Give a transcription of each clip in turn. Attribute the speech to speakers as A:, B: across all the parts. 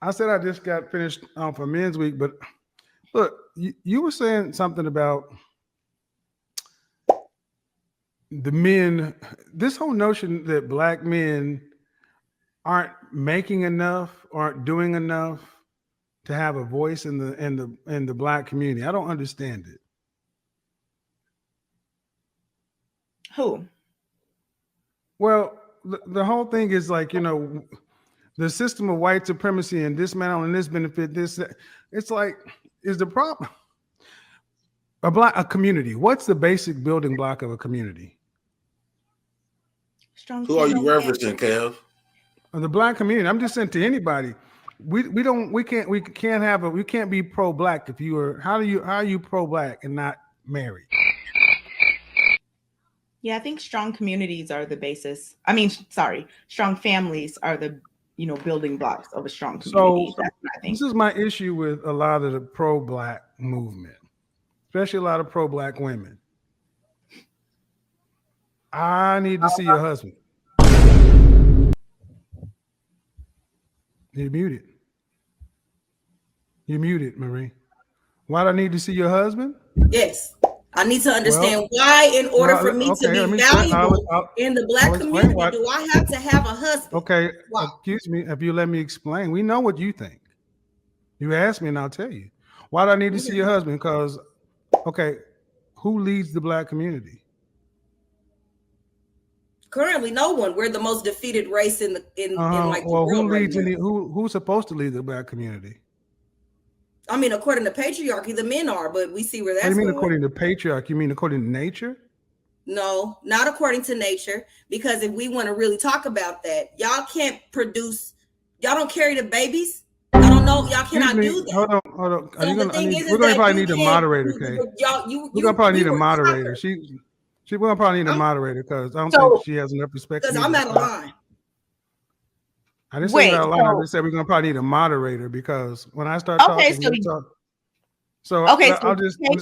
A: I said I just got finished for Men's Week, but look, you were saying something about the men. This whole notion that black men aren't making enough, aren't doing enough to have a voice in the black community. I don't understand it.
B: Who?
A: Well, the whole thing is like, the system of white supremacy and dismantling this benefit, this, it's like, is the problem a community? What's the basic building block of a community?
C: Who are you referencing, Kev?
A: The black community. I'm just saying to anybody, we can't be pro-black if you are. How are you pro-black and not married?
B: Yeah, I think strong communities are the basis. Strong families are the building blocks of a strong community.
A: So this is my issue with a lot of the pro-black movement, especially a lot of pro-black women. I need to see your husband. You're muted. You're muted, Marie. Why do I need to see your husband?
D: Yes. I need to understand why, in order for me to be valuable in the black community, do I have to have a husband?
A: Okay, excuse me, if you let me explain. We know what you think. You ask me and I'll tell you. Why do I need to see your husband? Because, who leads the black community?
D: Currently, no one. We're the most defeated race in the world.
A: Who leads who's supposed to lead the black community?
D: I mean, according to patriarchy, the men are, but we see where that's going.
A: What do you mean according to patriarchy? You mean according to nature?
D: No, not according to nature. Because if we want to really talk about that, y'all can't produce. Y'all don't carry the babies. I don't know. Y'all cannot do that.
A: Hold on. So we're gonna probably need a moderator, okay? We're gonna probably need a moderator. We're gonna probably need a moderator because I don't think she has enough respect.
D: Because I'm out of line.
A: I didn't say that a lot. I just said we're gonna probably need a moderator because when I start talking, it's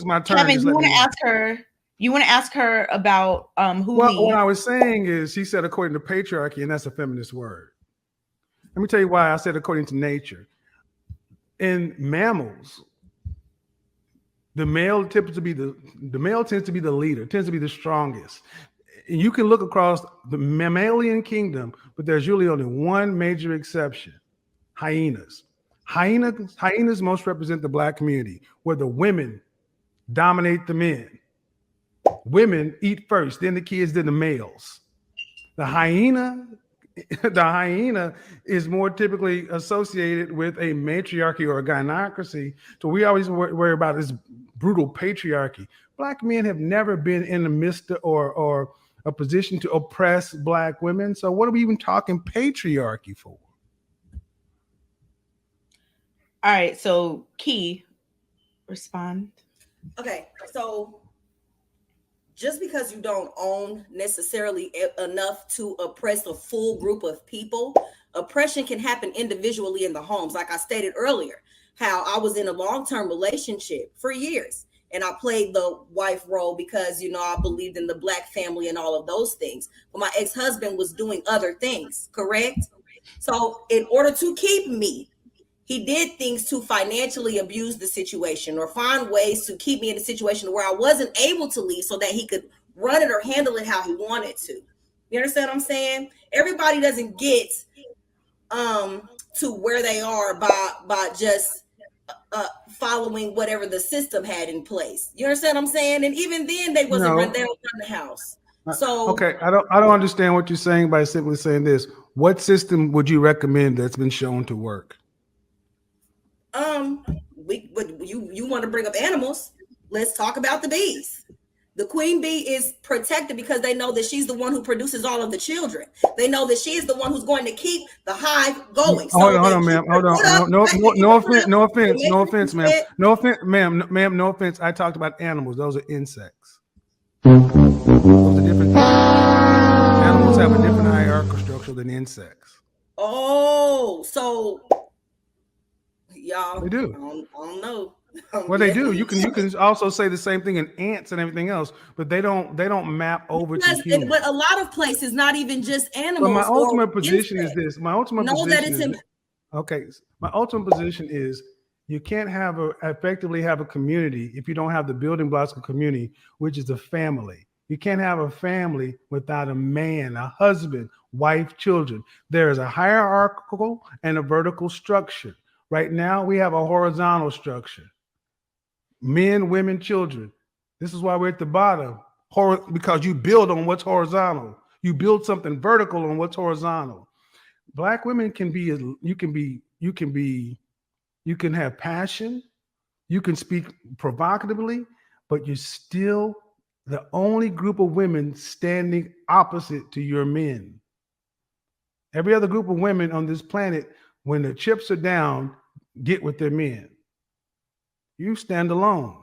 A: my turn.
B: Kevin, you want to ask her? You want to ask her about who?
A: Well, what I was saying is, she said according to patriarchy, and that's a feminist word. Let me tell you why I said according to nature. In mammals, the male tends to be the leader, tends to be the strongest. And you can look across the mammalian kingdom, but there's usually only one major exception: hyenas. Hyenas most represent the black community, where the women dominate the men. Women eat first, then the kids, then the males. The hyena is more typically associated with a matriarchy or a gynocracy. So we always worry about this brutal patriarchy. Black men have never been in the midst or a position to oppress black women. So what are we even talking patriarchy for?
B: All right, so Key, respond.
D: Okay, so just because you don't own necessarily enough to oppress a full group of people, oppression can happen individually in the homes. Like I stated earlier, how I was in a long-term relationship for years. And I played the wife role because, I believed in the black family and all of those things. But my ex-husband was doing other things, correct? So in order to keep me, he did things to financially abuse the situation or find ways to keep me in a situation where I wasn't able to leave so that he could run it or handle it how he wanted to. You understand what I'm saying? Everybody doesn't get to where they are by just following whatever the system had in place. You understand what I'm saying? And even then they wasn't run the house. So
A: I don't understand what you're saying by simply saying this. What system would you recommend that's been shown to work?
D: You want to bring up animals? Let's talk about the bees. The queen bee is protected because they know that she's the one who produces all of the children. They know that she is the one who's going to keep the hive going.
A: Hold on, ma'am. Hold on. No offense, ma'am. No offense. I talked about animals. Those are insects. Those are different things. Animals have a different hierarchical structure than insects.
D: Oh, so y'all,
A: they do.
D: I don't know.
A: Well, they do. You can also say the same thing in ants and everything else, but they don't map over to humans.
D: But a lot of places, not even just animals.
A: But my ultimate position is this. My ultimate position is Okay, my ultimate position is you can't effectively have a community if you don't have the building blocks of community, which is the family. You can't have a family without a man, a husband, wife, children. There is a hierarchical and a vertical structure. Right now, we have a horizontal structure. Men, women, children. This is why we're at the bottom, because you build on what's horizontal. You build something vertical on what's horizontal. Black women can be, you can have passion, you can speak provocatively, but you're still the only group of women standing opposite to your men. Every other group of women on this planet, when the chips are down, get with their men. You stand alone.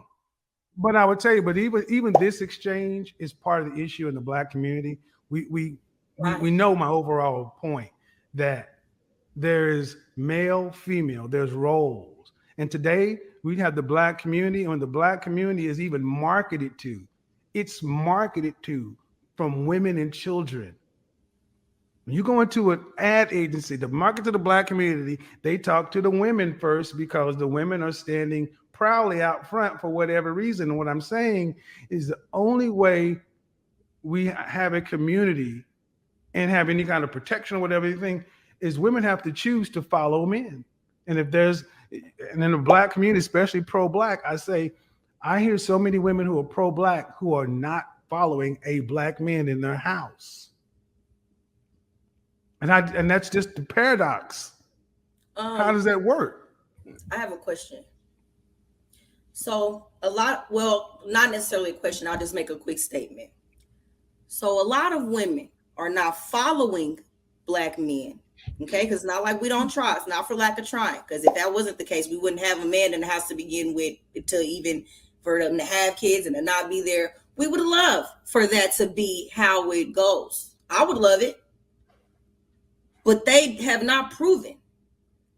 A: But I would tell you, but even this exchange is part of the issue in the Black community. We know my overall point that there is male, female, there's roles. And today we have the Black community, and the Black community is even marketed to. It's marketed to from women and children. When you go into an ad agency to market to the Black community, they talk to the women first because the women are standing proudly out front for whatever reason. And what I'm saying is the only way we have a community and have any kind of protection or whatever you think is women have to choose to follow men. And if there's, and in the Black community, especially pro-Black, I hear so many women who are pro-Black who are not following a Black man in their house. And that's just the paradox. How does that work?
D: I have a question. So not necessarily a question. I'll just make a quick statement. So a lot of women are not following Black men. Okay, because it's not like we don't try. It's not for lack of trying. Because if that wasn't the case, we wouldn't have a man in the house to begin with, to even for them to have kids and to not be there. We would love for that to be how it goes. I would love it. But they have not proven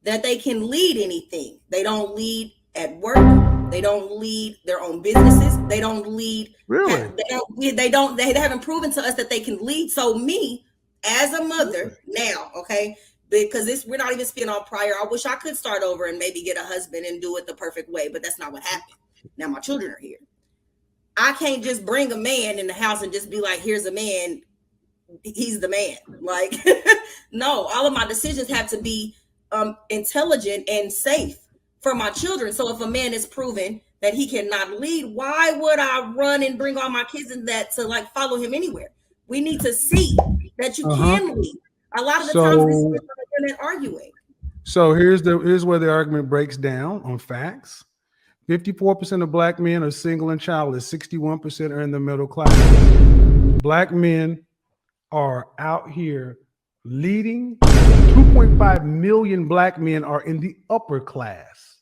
D: that they can lead anything. They don't lead at work. They don't lead their own businesses. They don't lead.
A: Really?
D: They haven't proven to us that they can lead. So me, as a mother now, okay, because we're not even speaking on prior. I wish I could start over and maybe get a husband and do it the perfect way, but that's not what happened. Now my children are here. I can't just bring a man in the house and just be like, here's a man. He's the man. Like, no, all of my decisions have to be intelligent and safe for my children. So if a man is proven that he cannot lead, why would I run and bring all my kids in that to like follow him anywhere? We need to see that you can lead. A lot of the times this is on the internet arguing. So
A: here's where the argument breaks down on facts. 54% of Black men are single and childless. 61% are in the middle class. Black men are out here leading. 2.5 million Black men are in the upper class.